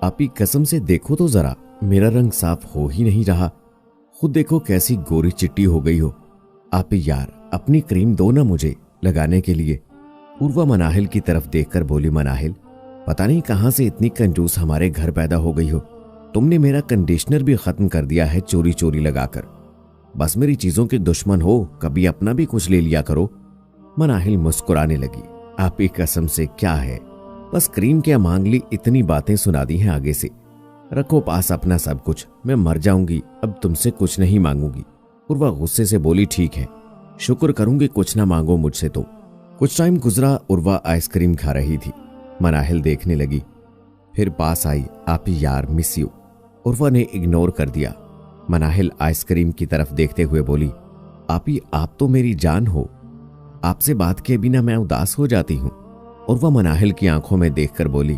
आप ही कसम से देखो तो जरा, मेरा रंग साफ हो ही नहीं रहा। खुद देखो कैसी गोरी चिट्टी हो गई हो। आप ही यार अपनी क्रीम दो ना मुझे लगाने के लिए। उर्वा मनाहिल की तरफ देखकर बोली, मनाहिल पता नहीं कहां से इतनी कंजूस हमारे घर पैदा हो गई हो। तुमने मेरा कंडीशनर भी खत्म कर दिया है चोरी चोरी लगाकर। बस मेरी चीजों के दुश्मन हो, कभी अपना भी कुछ ले लिया करो। मनाहिल मुस्कुराने लगी। आप ही कसम से क्या है, बस क्रीम क्या मांग ली, इतनी बातें सुना दी हैं आगे से। रखो पास अपना सब कुछ, मैं मर जाऊंगी, अब तुमसे कुछ नहीं मांगूंगी। उर्वा गुस्से से बोली, ठीक है, शुक्र करूंगी कुछ ना मांगो मुझसे तो। कुछ टाइम गुजरा, उर्वा आइसक्रीम खा रही थी। मनाहिल देखने लगी, फिर पास आई। आप ही यार मिस यू। उर्वा ने इग्नोर कर दिया। मनाहिल आइसक्रीम की तरफ देखते हुए बोली, आप ही आप तो मेरी जान हो, आपसे बात किए बिना मैं उदास हो जाती हूं। उर्वा मनाहिल की आंखों में देखकर बोली,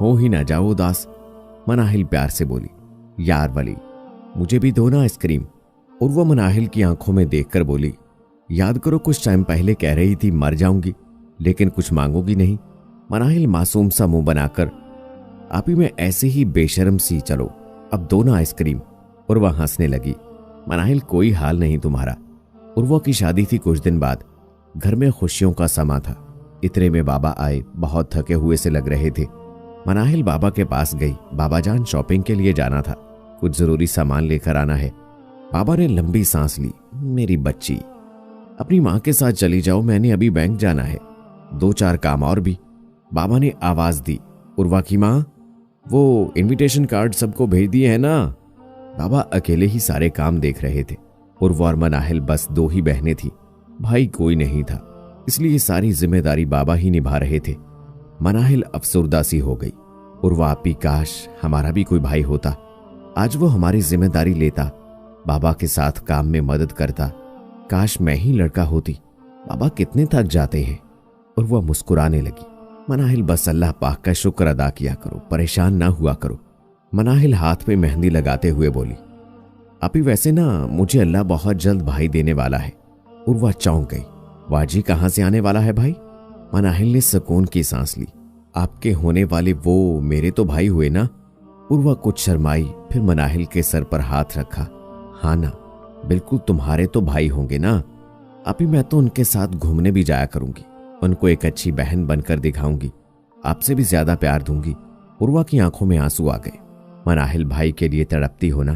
हो ही ना जाओ उदास। मनाहिल प्यार से बोली, यार वाली मुझे भी दो ना आइसक्रीम। उर्वा मनाहिल की आंखों में देखकर बोली, याद करो कुछ टाइम पहले कह रही थी मर जाऊंगी, लेकिन कुछ मांगोगी नहीं। मनाहिल मासूम सा मुंह बनाकर, आप ही मैं ऐसे ही बेशर्म सी, चलो अब दो ना आइसक्रीम। उर्वा हंसने लगी, मनाहिल कोई हाल नहीं तुम्हारा। उर्वा की शादी थी कुछ दिन बाद। घर में खुशियों का समा था। इतने में बाबा आए, बहुत थके हुए से लग रहे थे। मनाहिल बाबा के पास गई। बाबा जान शॉपिंग के लिए जाना था, कुछ जरूरी सामान लेकर आना है। बाबा ने लंबी सांस ली, मेरी बच्ची अपनी माँ के साथ चली जाओ, मैंने अभी बैंक जाना है, 2-4 काम और भी। बाबा ने आवाज दी, उर्वा की माँ वो इनविटेशन कार्ड सबको भेज दिए है ना। बाबा अकेले ही सारे काम देख रहे थे। उर्वा और मनाहिल बस 2 ही बहनें थी, भाई कोई नहीं था, इसलिए सारी जिम्मेदारी बाबा ही निभा रहे थे। मनाहिल अफसुर्दा सी हो गई। उर्वा आपी काश हमारा भी कोई भाई होता, आज वो हमारी जिम्मेदारी लेता, बाबा के साथ काम में मदद करता। काश मैं ही लड़का होती, बाबा कितने थक जाते हैं। उर्वा मुस्कुराने लगी। मनाहिल बस अल्लाह पाक का शुक्र अदा किया करो, परेशान ना हुआ करो। मनाहिल हाथ पे मेहंदी लगाते हुए बोली, आपी वैसे ना मुझे अल्लाह बहुत जल्द भाई देने वाला है। उर्वा चौंक गई, वाजी कहां से आने वाला है भाई। मनाहिल ने सुकून की सांस ली, आपके होने वाले वो मेरे तो भाई हुए ना। उर्वा कुछ शर्माई, फिर मनाहिल के सर पर हाथ रखा, हाँ ना बिल्कुल तुम्हारे तो भाई होंगे ना। अभी मैं तो उनके साथ घूमने भी जाया करूंगी, उनको एक अच्छी बहन बनकर दिखाऊंगी, आपसे भी ज्यादा प्यार दूंगी। उर्वा की आंखों में आंसू आ गए। मनाहिल भाई के लिए तड़पती हो ना,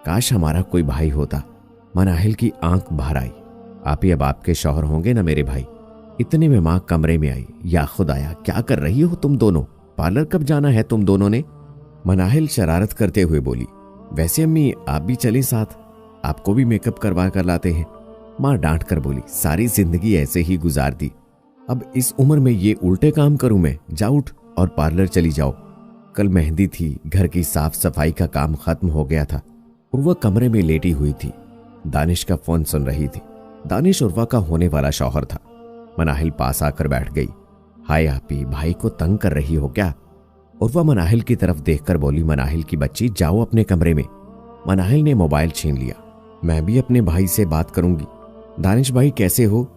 काश हमारा कोई भाई होता। मनाहिल की आंख भर आई, आप ही अब आपके शौहर होंगे ना मेरे भाई। इतने में मां कमरे में आई, या खुदाया क्या कर रही हो तुम दोनों, पार्लर कब जाना है तुम दोनों ने। मनाहिल शरारत करते हुए बोली, वैसे अम्मी आप भी चली साथ, आपको भी मेकअप करवा कर लाते हैं। मां डांट कर बोली, सारी जिंदगी ऐसे ही गुजार दी, अब इस उम्र में ये उल्टे काम करूं मैं, जा उठ और पार्लर चली जाओ। कल मेहंदी थी, घर की साफ सफाई का काम खत्म हो गया था। उर्वा कमरे में लेटी हुई थी, दानिश का फोन सुन रही थी। दानिश उर्वा का होने वाला शौहर था। मनाहिल पास आकर बैठ गई, हाय आपी भाई को तंग कर रही हो क्या। उर्वा मनाहिल की तरफ देखकर बोली, मनाहिल की बच्ची जाओ अपने कमरे में। मनाहिल ने मोबाइल छीन लिया, मैं भी अपने भाई से बात करूंगी। दानिश भाई कैसे हो।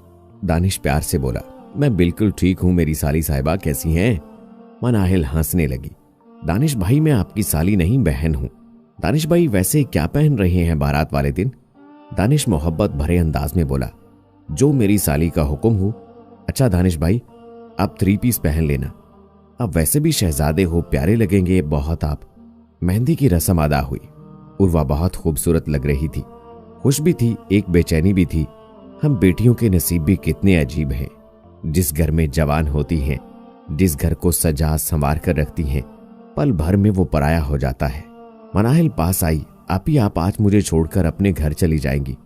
दानिश प्यार से बोला, मैं बिल्कुल ठीक हूं, मेरी साली साहिबा कैसी हैं। मनाहिल हंसने लगी, दानिश भाई मैं आपकी साली नहीं बहन हूं। दानिश भाई वैसे क्या पहन रहे हैं बारात वाले दिन। दानिश मोहब्बत भरे अंदाज में बोला, जो मेरी साली का हुक्म हो। अच्छा दानिश भाई आप 3 पीस पहन लेना, अब वैसे भी शहजादे हो, प्यारे लगेंगे बहुत आप। मेहंदी की रस्म अदा हुई। उर्वा बहुत खूबसूरत लग रही थी, खुश भी थी, एक बेचैनी भी थी। हम बेटियों के नसीब भी कितने अजीब हैं, जिस घर में जवान होती हैं, जिस घर को सजा संवार कर रखती हैं, पल भर में वो पराया हो जाता है। मनाहिल पास आई, आपी आप आज मुझे छोड़कर अपने घर चली जाएंगी,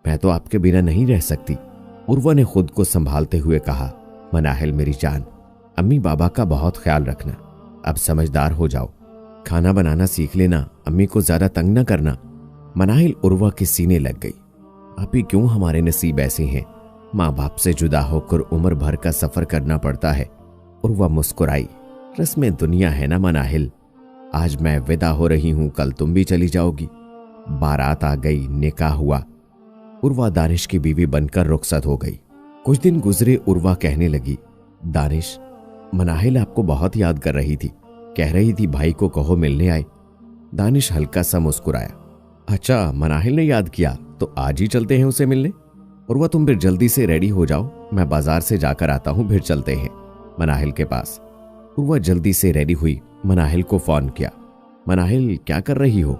मैं तो आपके बिना नहीं रह सकती। उर्वा ने खुद को संभालते हुए कहा, मनाहिल मेरी जान, अम्मी बाबा का बहुत ख्याल रखना, अब समझदार हो जाओ, खाना बनाना सीख लेना, अम्मी को ज्यादा तंग न करना। मनाहिल उर्वा के सीने लग गई, आपी क्यों हमारे नसीब ऐसे हैं, माँ बाप से जुदा होकर उम्र भर का सफर करना पड़ता है। उर्वा मुस्कुराई, रस्में दुनिया है ना मनाहिल, आज मैं विदा हो रही हूं, कल तुम भी चली जाओगी। बारात आ गई, निकाह हुआ। उर्वा दानिश की बीवी बनकर रुखसत हो गई। कुछ दिन गुजरे, उर्वा कहने लगी, दानिश मनाहिल आपको बहुत याद कर रही थी, कह रही थी भाई को कहो मिलने आए। दानिश हल्का सा मुस्कुराया। अच्छा, मनाहिल ने याद किया तो आज ही चलते हैं उसे मिलने। उर्वा तुम फिर जल्दी से रेडी हो जाओ, मैं बाजार से जाकर आता हूं, फिर चलते हैं मनाहिल के पास। उर्वा जल्दी से रेडी हुई, मनाहिल को फोन किया। मनाहिल क्या कर रही हो?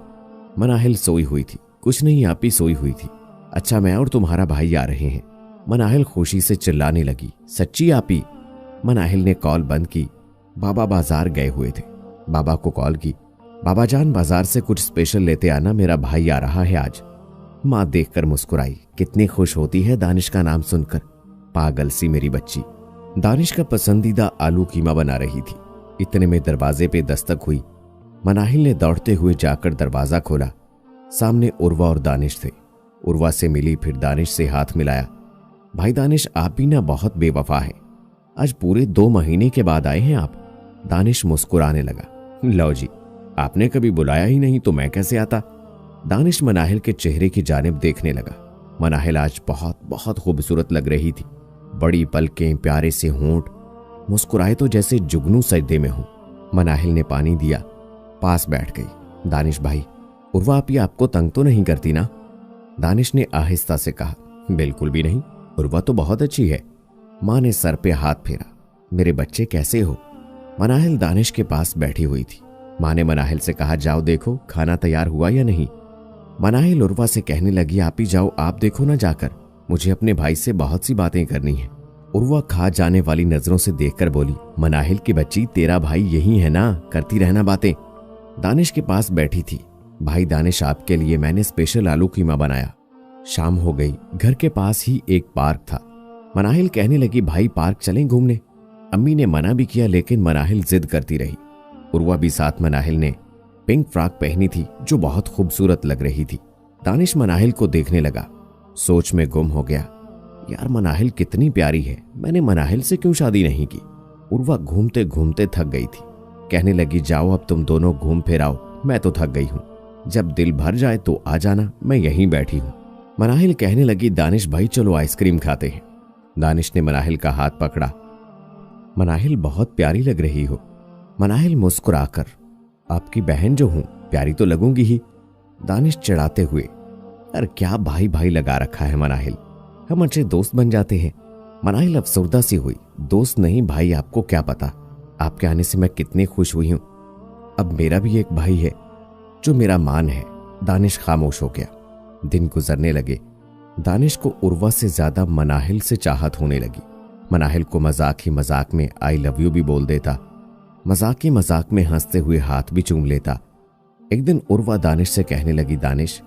मनाहिल सोई हुई थी। कुछ नहीं, आप ही सोई हुई थी। अच्छा, मैं और तुम्हारा भाई आ रहे हैं। मनाहिल खुशी से चिल्लाने लगी। सच्ची आप ही? मनाहिल ने कॉल बंद की। बाबा बाजार गए हुए थे। बाबा को कॉल की। बाबा जान, बाजार से कुछ स्पेशल लेते आना, मेरा भाई आ रहा है आज। माँ देखकर मुस्कुराई। कितनी खुश होती है दानिश का नाम सुनकर, पागल सी मेरी बच्ची। दानिश का पसंदीदा आलू कीमा बना रही थी। इतने में दरवाजे पे दस्तक हुई। मनाहिल ने दौड़ते हुए जाकर दरवाजा खोला। सामने उर्वा और दानिश थे। उर्वा से मिली, फिर दानिश से हाथ मिलाया। भाई दानिश, आप भी ना बहुत बेवफा है। आज पूरे 2 महीने के बाद आए हैं आप। दानिश मुस्कुराने लगा। लो जी, आपने कभी बुलाया ही नहीं तो मैं कैसे आता। दानिश मनाहिल के चेहरे की जानिब देखने लगा। मनाहिल आज बहुत बहुत खूबसूरत लग रही थी। बड़ी पलकें, प्यारे से होंठ, मुस्कुराए तो जैसे जुगनू सजदे में हो। मनाहिल ने पानी दिया, पास बैठ गई। दानिश भाई, उर्वा आप ये आपको तंग तो नहीं करती ना? दानिश ने आहिस्ता से कहा। बिल्कुल भी नहीं, उर्वा तो बहुत अच्छी है। माँ ने सर पे हाथ फेरा। मेरे बच्चे कैसे हो? मनाहिल दानिश के पास बैठी हुई थी। माँ ने मनाहिल से कहा, जाओ देखो खाना तैयार हुआ या नहीं। मनाहिल उर्वा से कहने लगी, आप ही जाओ, आप देखो ना जाकर, मुझे अपने भाई से बहुत सी बातें करनी है। उर्वा खा जाने वाली नजरों से देखकर बोली, मनाहिल की बच्ची, तेरा भाई यही है ना, करती रहना बातें। दानिश के पास बैठी थी। भाई दानिश, आपके लिए मैंने स्पेशल आलू कीमा बनाया। शाम हो गई। घर के पास ही एक पार्क था। मनाहिल कहने लगी, भाई पार्क चलें घूमने। अम्मी ने मना भी किया लेकिन मनाहिल जिद करती रही। उर्वा भी साथ। मनाहिल ने पिंक फ्रॉक पहनी थी जो बहुत खूबसूरत लग रही थी। दानिश मनाहिल को देखने लगा, सोच में गुम हो गया। यार मनाहिल कितनी प्यारी है, मैंने मनाहिल से क्यों शादी नहीं की। उर्वा घूमते घूमते थक गई थी। कहने लगी, जाओ अब तुम दोनों घूम फिर आओ, मैं तो थक गई हूं। जब दिल भर जाए तो आ जाना, मैं यहीं बैठी हूं। मनाहिल कहने लगी, दानिश भाई चलो आइसक्रीम खाते हैं। दानिश ने मनाहिल का हाथ पकड़ा। मनाहिल बहुत प्यारी लग रही हो। मनाहिल मुस्कुराकर, आपकी बहन जो हूं प्यारी तो लगूंगी ही। दानिश चिढ़ाते हुए, अरे क्या भाई भाई लगा रखा है मनाहिल, हम अच्छे दोस्त बन जाते हैं। मनाहिल अफसरदा सी हुई। दोस्त नहीं भाई, आपको क्या पता, आपके आने से मैं कितनी खुश हुई हूं। अब मेरा भी एक भाई है जो मेरा मान है। दानिश खामोश हो गया। दिन गुजरने लगे। दानिश को उर्वा से ज्यादा मनाहिल से चाहत होने लगी। मनाहिल को मजाक ही मजाक में आई लव यू भी बोल देता, मजाक ही मजाक में हंसते हुए हाथ भी चूम लेता। एक दिन उर्वा दानिश से कहने लगी, दानिश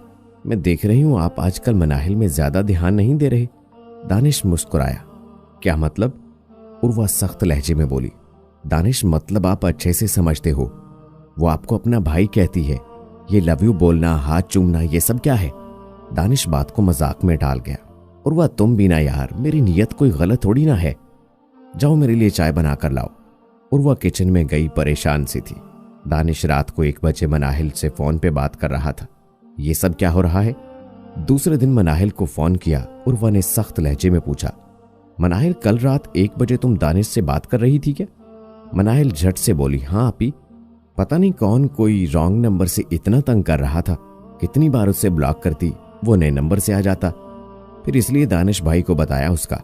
मैं देख रही हूं आप आजकल मनाहिल में ज्यादा ध्यान नहीं दे रहे। दानिश मुस्कुराया। क्या मतलब? उर्वा सख्त लहजे में बोली। दानिश मतलब आप अच्छे से समझते हो, वो आपको अपना भाई कहती है, ये लव यू बोलना, हाथ चूमना, ये सब क्या है? दानिश बात को मजाक में डाल गया। उर्वा तुम भी ना यार, मेरी नीयत कोई गलत थोड़ी ना है, जाओ मेरे लिए चाय बना कर लाओ। उर्वा किचन में गई, परेशान सी थी। दानिश रात को 1 बजे मनाहिल से फोन पे बात कर रहा था। ये सब क्या हो रहा है? दूसरे दिन मनाहिल को फोन किया। उर्वा ने सख्त लहजे में पूछा, मनाहिल कल रात 1 बजे तुम दानिश से बात कर रही थी क्या? मनाहिल झट से बोली, हाँ आपी, पता नहीं कौन कोई रॉन्ग नंबर से इतना तंग कर रहा था, कितनी बार उससे ब्लॉक करती, वो नए नंबर से आ जाता, फिर इसलिए दानिश भाई को बताया उसका।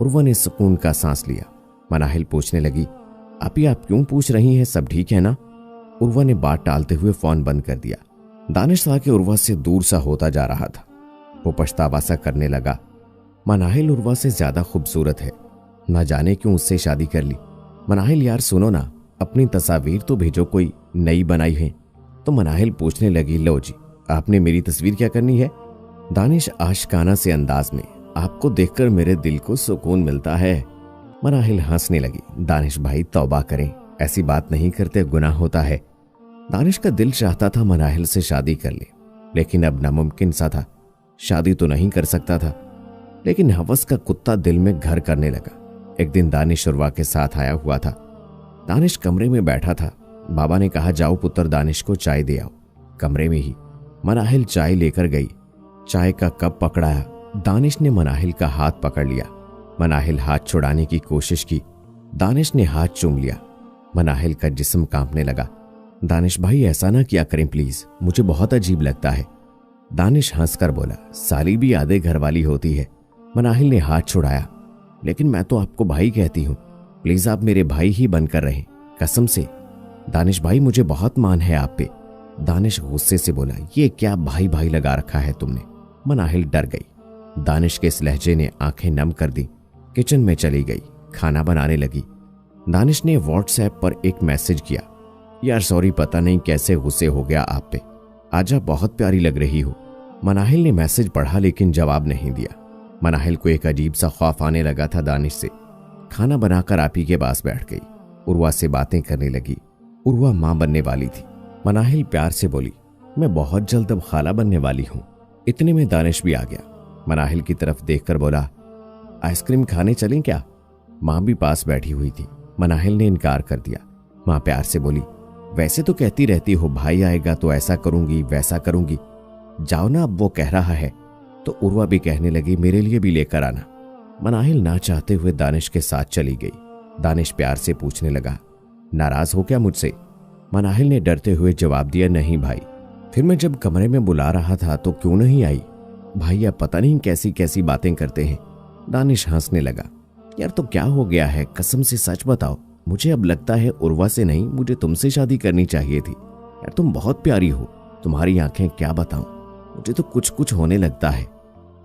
उर्वा ने सुकून का सांस लिया। मनाहिल पूछने लगी, आपी आप क्यों पूछ रही हैं, सब ठीक है ना? उर्वा ने बात टालते हुए फोन बंद कर दिया। दानिश था कि उर्वा से दूर सा होता जा रहा था। वो पछतावा सा करने लगा। मनाहिल उर्वा से ज्यादा खूबसूरत है, ना जाने क्यों उससे शादी कर ली। मनाहिल यार सुनो ना, अपनी तस्वीर तो भेजो, कोई नई बनाई है। तो मनाहिल पूछने लगी, लो जी आपने मेरी तस्वीर क्या करनी है? दानिश आशिकाना से अंदाज में, आपको देखकर मेरे दिल को सुकून मिलता है। मनाहिल हंसने लगी। दानिश भाई तौबा करें, ऐसी बात नहीं करते, गुनाह होता है। दानिश का दिल चाहता था मनाहिल से शादी कर ले, लेकिन अब नामुमकिन सा था। शादी तो नहीं कर सकता था, लेकिन हवस का कुत्ता दिल में घर करने लगा। एक दिन दानिश उर्वा के साथ आया हुआ था। दानिश कमरे में बैठा था। बाबा ने कहा, जाओ पुत्र दानिश को चाय दे आओ। कमरे में ही मनाहिल चाय लेकर गई। चाय का कप पकड़ाया। दानिश ने मनाहिल का हाथ पकड़ लिया। मनाहिल हाथ छुड़ाने की कोशिश की। दानिश ने हाथ चूम लिया। मनाहिल का जिस्म कांपने लगा। दानिश भाई ऐसा ना किया करें प्लीज, मुझे बहुत अजीब लगता है। दानिश हंसकर बोला, साली भी आधे घर वाली होती है। मनाहिल ने हाथ छुड़ाया, लेकिन मैं तो आपको भाई कहती हूँ, प्लीज आप मेरे भाई ही बनकर रहें, कसम से। दानिश भाई मुझे बहुत मान है आप पे। दानिश गुस्से से बोला, ये क्या भाई भाई लगा रखा है तुमने। मनाहिल डर गई। दानिश के इस लहजे ने आंखें नम कर दी। किचन में चली गई, खाना बनाने लगी। दानिश ने व्हाट्सएप पर एक मैसेज किया, यार सॉरी, पता नहीं कैसे गुस्से हो गया आप पे, आज आप बहुत प्यारी लग रही हो। मनाहिल ने मैसेज पढ़ा लेकिन जवाब नहीं दिया। मनाहिल को एक अजीब सा खौफ आने लगा था दानिश से। खाना बनाकर आपी के पास बैठ गई। उर्वा से बातें करने लगी। उर्वा मां बनने वाली थी। मनाहिल प्यार से बोली, मैं बहुत जल्द अब खाला बनने वाली हूं। इतने में दानिश भी आ गया। मनाहिल की तरफ देखकर बोला, आइसक्रीम खाने चलें क्या। मां भी पास बैठी हुई थी। मनाहिल ने इनकार कर दिया। मां प्यार से बोली, वैसे तो कहती रहती हो भाई आएगा तो ऐसा करूंगी वैसा करूंगी, जाओ ना, अब वो कह रहा है। तो उर्वा भी कहने लगी, मेरे लिए भी लेकर आना। मनाहिल ना चाहते हुए दानिश के साथ चली गई। दानिश प्यार से पूछने लगा, नाराज हो क्या मुझसे। मनाहिल ने डरते हुए जवाब दिया, नहीं भाई। फिर मैं जब कमरे में बुला रहा था तो क्यों नहीं आई। भाई अब पता नहीं कैसी कैसी बातें करते हैं। दानिश हंसने लगा, यार तो क्या हो गया है, कसम से सच बताओ। मुझे अब लगता है उर्वा से नहीं, मुझे तुमसे शादी करनी चाहिए थी। यार तुम बहुत प्यारी हो, तुम्हारी आंखें क्या बताऊं, मुझे तो कुछ कुछ होने लगता है।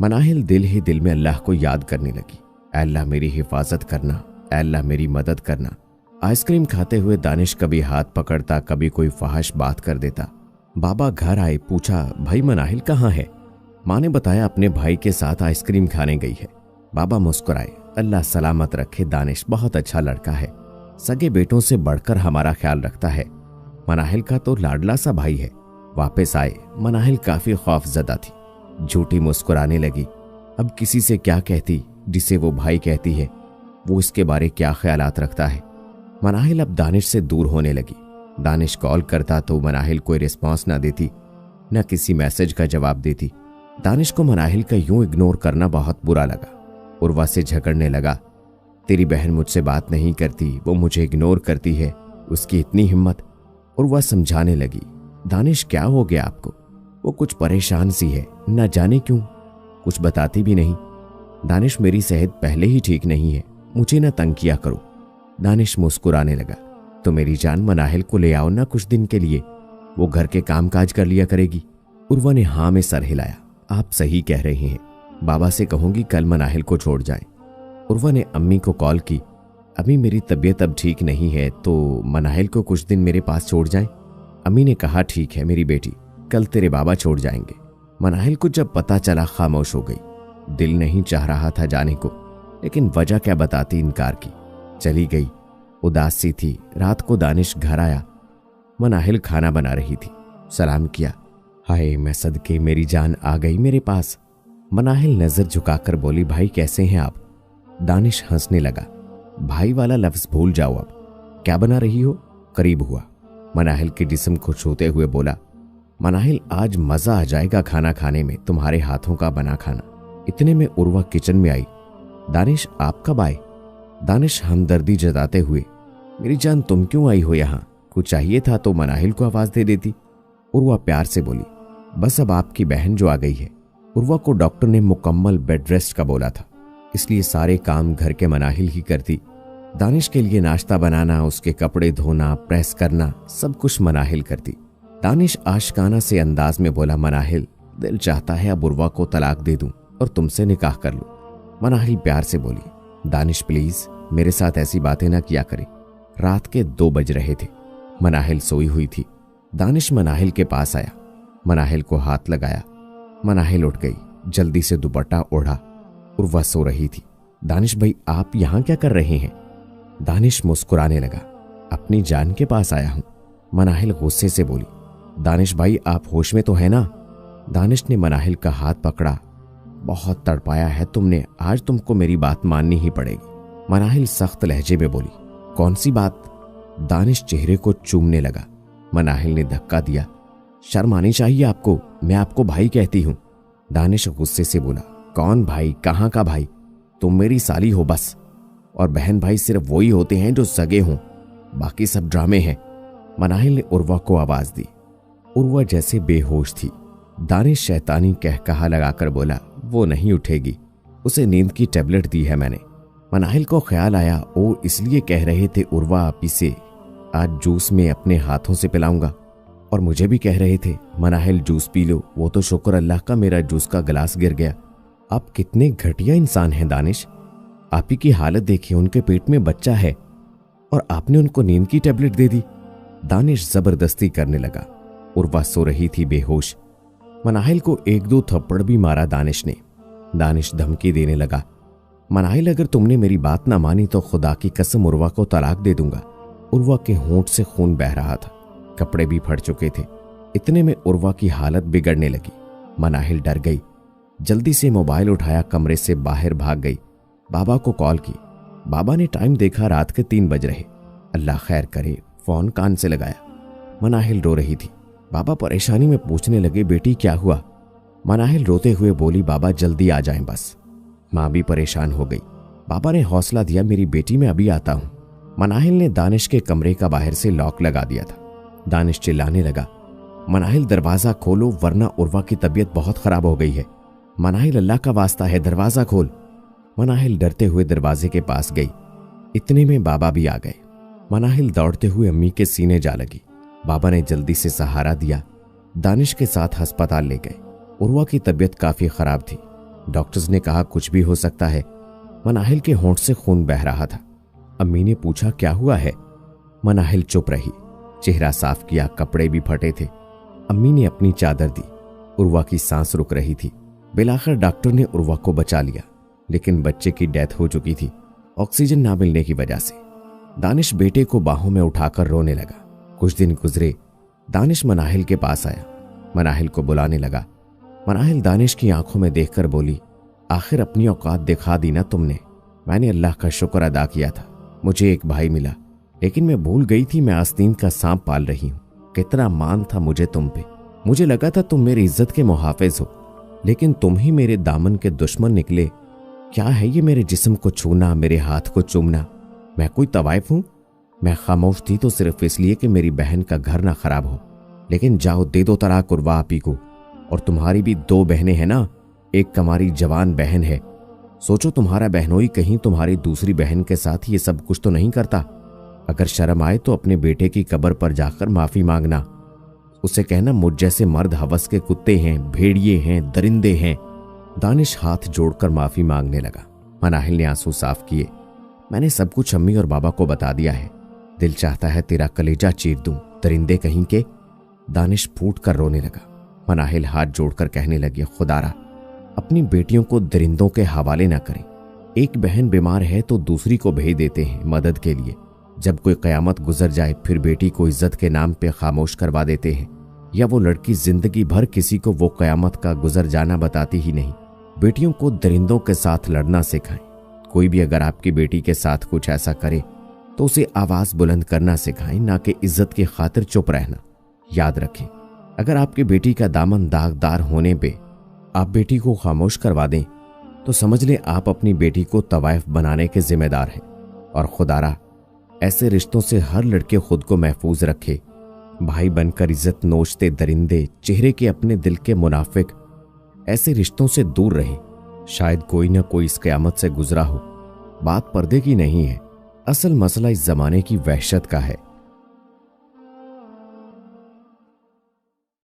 मनाहिल दिल ही दिल में अल्लाह को याद करने लगी, अल्लाह मेरी हिफाजत करना, अल्लाह मेरी मदद करना। आइसक्रीम खाते हुए दानिश कभी हाथ पकड़ता, कभी कोई फहाश बात कर देता। बाबा घर आए, पूछा, भाई मनाहिल कहाँ है। माँ ने बताया अपने भाई के साथ आइसक्रीम खाने गई है। बाबा मुस्कुराए, अल्लाह सलामत रखे, दानिश बहुत अच्छा लड़का है, सगे बेटों से बढ़कर हमारा ख्याल रखता है। मनाहिल का तो लाडला सा भाई है। वापस आए। मनाहिल काफी खौफजदा थी, झूठी मुस्कुराने लगी। अब किसी से क्या कहती जिसे वो भाई कहती है, वो इसके बारे क्या ख्यालात रखता है। मनाहिल अब दानिश से दूर होने लगी। दानिश कॉल करता तो मनाहिल कोई रिस्पॉन्स ना देती, न किसी मैसेज का जवाब देती। दानिश को मनाहिल का यूं इग्नोर करना बहुत बुरा लगा। उर्वा से झगड़ने लगा, तेरी बहन मुझसे बात नहीं करती, वो मुझे इग्नोर करती है, उसकी इतनी हिम्मत। उर्वा समझाने लगी, दानिश क्या हो गया आपको, वो कुछ परेशान सी है, न जाने क्यों, कुछ बताती भी नहीं। दानिश मेरी सेहत पहले ही ठीक नहीं है, मुझे न तंग किया करो। दानिश मुस्कुराने लगा, तो मेरी जान मनाहिल को ले आओ ना कुछ दिन के लिए, वो घर के काम काज कर लिया करेगी। उर्वा ने हाँ में सर हिलाया, आप सही कह रहे हैं, बाबा से कहूंगी कल मनाहिल को छोड़ जाएं। उर्वा ने अम्मी को कॉल की, अम्मी मेरी तबीयत अब ठीक नहीं है तो मनाहिल को कुछ दिन मेरे पास छोड़ जाएं। अम्मी ने कहा, ठीक है मेरी बेटी, कल तेरे बाबा छोड़ जाएंगे। मनाहिल को जब पता चला खामोश हो गई। दिल नहीं चाह रहा था जाने को, लेकिन वजह क्या बताती, इनकार की। चली गई। उदास सी थी। रात को दानिश घर आया। मनाहिल खाना बना रही थी। सलाम किया, हाय मैं सदके, मेरी जान आ गई मेरे पास। मनाहिल नजर झुकाकर बोली, भाई कैसे हैं आप। दानिश हंसने लगा, भाई वाला लफ्ज भूल जाओ, अब क्या बना रही हो। करीब हुआ। मनाहिल के जिस्म को छूते हुए बोला, मनाहिल आज मजा आ जाएगा खाना खाने में, तुम्हारे हाथों का बना खाना। इतने में उर्वा किचन में आई। दानिश आप कब आए। दानिश हमदर्दी जताते हुए, मेरी जान तुम क्यों आई हो यहाँ, कुछ चाहिए था तो मनाहिल को आवाज दे देती। उर्वा प्यार से बोली, बस अब आपकी बहन जो आ गई है। उर्वा को डॉक्टर ने मुकम्मल बेड रेस्ट का बोला था, इसलिए सारे काम घर के मनाहिल ही करती। दानिश के लिए नाश्ता बनाना, उसके कपड़े धोना, प्रेस करना, सब कुछ मनाहिल करती। दानिश आशिकाना से अंदाज में बोला, मनाहिल दिल चाहता है अब उर्वा को तलाक दे दूं और तुमसे निकाह कर लूं। मनाहिल प्यार से बोली, दानिश प्लीज मेरे साथ ऐसी बातें ना किया करे। रात के 2 बज रहे थे। मनाहिल सोई हुई थी। दानिश मनाहिल के पास आया, मनाहिल को हाथ लगाया। मनाहिल उठ गई, जल्दी से दुपट्टा ओढ़ा। उर्वा सो रही थी। दानिश भाई आप यहां क्या कर रहे हैं। दानिश मुस्कुराने लगा, अपनी जान के पास आया हूं। मनाहिल गुस्से से बोली, दानिश भाई आप होश में तो है ना। दानिश ने मनाहिल का हाथ पकड़ा, बहुत तड़पाया है तुमने, आज तुमको मेरी बात माननी ही पड़ेगी। मनाहिल सख्त लहजे में बोली, कौन सी बात। दानिश चेहरे को चूमने लगा। मनाहिल ने धक्का दिया, शर्म आनी चाहिए आपको, मैं आपको भाई कहती हूं। दानिश गुस्से से बोला, कौन भाई, कहां का भाई, तुम मेरी साली हो बस, और बहन भाई सिर्फ वही होते हैं जो सगे हों। बाकी सब ड्रामे हैं। मनाहिल ने उर्वा को आवाज दी। उर्वा जैसे बेहोश थी। दानिश शैतानी कह कहा लगाकर बोला, वो नहीं उठेगी, उसे नींद की टेबलेट दी है मैंने। मनाहिल को ख्याल आया, वो इसलिए कह रहे थे उर्वा आपी से आज जूस में अपने हाथों से पिलाऊंगा, और मुझे भी कह रहे थे मनाहिल जूस पी लो। वो तो शुक्र अल्लाह का मेरा जूस का गिलास गिर गया। आप कितने घटिया इंसान हैं दानिश। आप ही की हालत देखिए, उनके पेट में बच्चा है और आपने उनको नींद की टेबलेट दे दी। दानिश जबरदस्ती करने लगा। उर्वा सो रही थी बेहोश। मनाहिल को 1-2 थप्पड़ भी मारा दानिश ने। दानिश धमकी देने लगा, मनाहिल अगर तुमने मेरी बात ना मानी तो खुदा की कसम उर्वा को तलाक दे दूंगा। उर्वा के होंठ से खून बह रहा था, कपड़े भी फट चुके थे। इतने में उर्वा की हालत बिगड़ने लगी। मनाहिल डर गई, जल्दी से मोबाइल उठाया, कमरे से बाहर भाग गई। बाबा को कॉल की। बाबा ने टाइम देखा, रात के 3 बज रहे। अल्लाह खैर करे, फोन कान से लगाया। मनाहिल रो रही थी। बाबा परेशानी में पूछने लगे, बेटी क्या हुआ? मनाहिल रोते हुए बोली, बाबा जल्दी आ जाएं बस। माँ भी परेशान हो गई। बाबा ने हौसला दिया, मेरी बेटी मैं अभी आता हूं। मनाहिल ने दानिश के कमरे का बाहर से लॉक लगा दिया था। दानिश चिल्लाने लगा, मनाहिल दरवाजा खोलो वरना उर्वा की तबीयत बहुत खराब हो गई है। मनाहिल अल्लाह का वास्ता है दरवाजा खोल। मनाहिल डरते हुए दरवाजे के पास गई। इतने में बाबा भी आ गए। मनाहिल दौड़ते हुए अम्मी के सीने जा लगी। बाबा ने जल्दी से सहारा दिया, दानिश के साथ अस्पताल ले गए। उर्वा की तबीयत काफी खराब थी। डॉक्टर्स ने कहा कुछ भी हो सकता है। मनाहिल के होंठ से खून बह रहा था। अम्मी ने पूछा क्या हुआ है? मनाहिल चुप रही। चेहरा साफ किया, कपड़े भी फटे थे। अम्मी ने अपनी चादर दी। उर्वा की सांस रुक रही थी। बिलाखिर डॉक्टर ने उर्वा को बचा लिया, लेकिन बच्चे की डेथ हो चुकी थी ऑक्सीजन ना मिलने की वजह से। दानिश बेटे को बाहों में उठाकर रोने लगा। कुछ दिन गुजरे। दानिश मनाहिल के पास आया। मनाहिल को बुलाने लगा। मनाहिल दानिश की आंखों में देखकर बोली, आखिर अपनी औकात दिखा दी ना तुमने। मैंने अल्लाह का शुक्र अदा किया था, मुझे एक भाई मिला, लेकिन मैं भूल गई थी मैं आस्तीन का सांप पाल रही हूं। कितना मान था मुझे तुम पे। मुझे लगा था तुम मेरी इज्जत के मुहाफिज हो, लेकिन तुम ही मेरे दामन के दुश्मन निकले। क्या है ये मेरे जिस्म को छूना, मेरे हाथ को चूमना? मैं कोई तवाइफ हूं? मैं खामोश थी तो सिर्फ इसलिए कि मेरी बहन का घर ना खराब हो। लेकिन जाओ दे दो तलाक उर्वा आपी को। और तुम्हारी भी 2 बहनें हैं ना, एक हमारी जवान बहन है। सोचो तुम्हारा बहनोई कहीं तुम्हारी दूसरी बहन के साथ ये सब कुछ तो नहीं करता। अगर शर्म आए तो अपने बेटे की कब्र पर जाकर माफी मांगना। उसे कहना मुझ जैसे मर्द हवस के कुत्ते हैं, भेड़िए हैं, दरिंदे हैं। दानिश हाथ जोड़कर माफी मांगने लगा। मनाहिल ने आंसू साफ किए। मैंने सब कुछ अम्मी और बाबा को बता दिया है। दिल चाहता है तेरा कलेजा चीर दूं, दरिंदे कहीं के। दानिश फूट कर रोने लगा। मनाहिल हाथ जोड़कर कहने लगी, खुदारा अपनी बेटियों को दरिंदों के हवाले ना करें। एक बहन बीमार है तो दूसरी को भेज देते हैं मदद के लिए। जब कोई कयामत गुजर जाए फिर बेटी को इज्जत के नाम पे खामोश करवा देते हैं, या वो लड़की जिंदगी भर किसी को वो कयामत का गुजर जाना बताती ही नहीं। बेटियों को दरिंदों के साथ लड़ना सिखाएं। कोई भी अगर आपकी बेटी के साथ कुछ ऐसा करे तो उसे आवाज बुलंद करना सिखाएं, ना कि इज्जत की खातिर चुप रहना। याद रखें, अगर आपकी बेटी का दामन दागदार होने पे आप बेटी को खामोश करवा दें तो समझ लें आप अपनी बेटी को तवाइफ बनाने के जिम्मेदार हैं। और खुदारा ऐसे रिश्तों से हर लड़के खुद को महफूज रखे। भाई बनकर इज्जत नोचते दरिंदे, चेहरे के अपने दिल के मुनाफिक, ऐसे रिश्तों से दूर रहें। शायद कोई ना कोई इस क़यामत से गुजरा हो। बात पर्दे की नहीं है, असल मसला इस जमाने की वहशत का है।